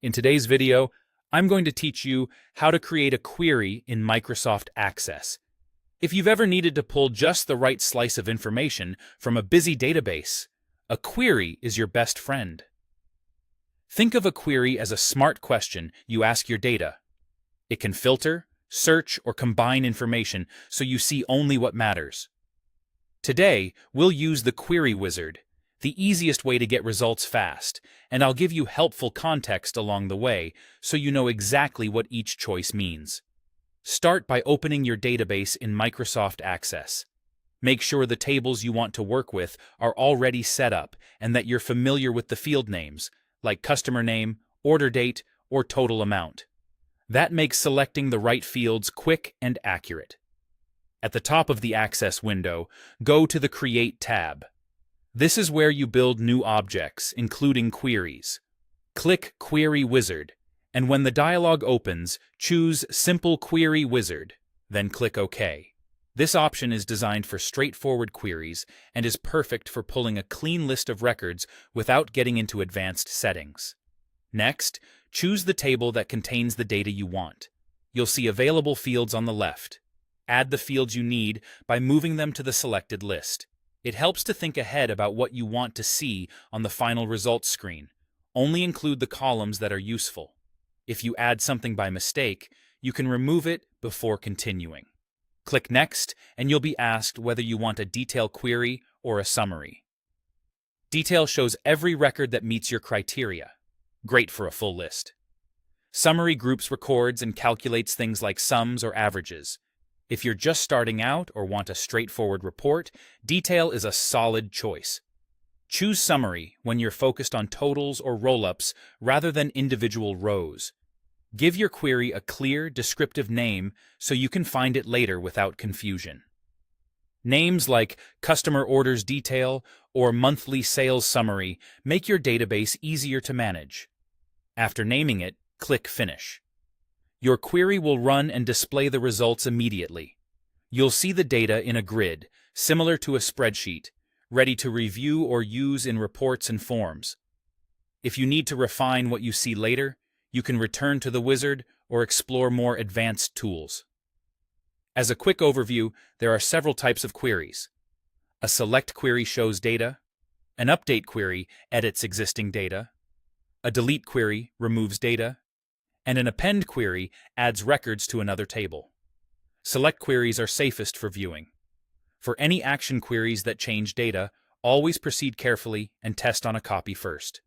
In today's video, I'm going to teach you how to create a query in Microsoft Access. If you've ever needed to pull just the right slice of information from a busy database, a query is your best friend. Think of a query as a smart question you ask your data. It can filter, search, or combine information so you see only what matters. Today, we'll use the Query Wizard, the easiest way to get results fast, and I'll give you helpful context along the way so you know exactly what each choice means. Start by opening your database in Microsoft Access. Make sure the tables you want to work with are already set up and that you're familiar with the field names, like customer name, order date, or total amount. That makes selecting the right fields quick and accurate. At the top of the Access window, go to the Create tab. This is where you build new objects, including queries. Click Query Wizard, and when the dialog opens, choose Simple Query Wizard, then click OK. This option is designed for straightforward queries and is perfect for pulling a clean list of records without getting into advanced settings. Next, choose the table that contains the data you want. You'll see available fields on the left. Add the fields you need by moving them to the selected list. It helps to think ahead about what you want to see on the final results screen. Only include the columns that are useful. If you add something by mistake, you can remove it before continuing. Click Next, and you'll be asked whether you want a detail query or a summary. Detail shows every record that meets your criteria. Great for a full list. Summary groups records and calculates things like sums or averages. If you're just starting out or want a straightforward report, Detail is a solid choice. Choose Summary when you're focused on totals or roll-ups rather than individual rows. Give your query a clear, descriptive name so you can find it later without confusion. Names like Customer Orders Detail or Monthly Sales Summary make your database easier to manage. After naming it, click Finish. Your query will run and display the results immediately. You'll see the data in a grid, similar to a spreadsheet, ready to review or use in reports and forms. If you need to refine what you see later, you can return to the wizard or explore more advanced tools. As a quick overview, there are several types of queries. A select query shows data, an update query edits existing data, a delete query removes data, and an append query adds records to another table. Select queries are safest for viewing. For any action queries that change data, always proceed carefully and test on a copy first.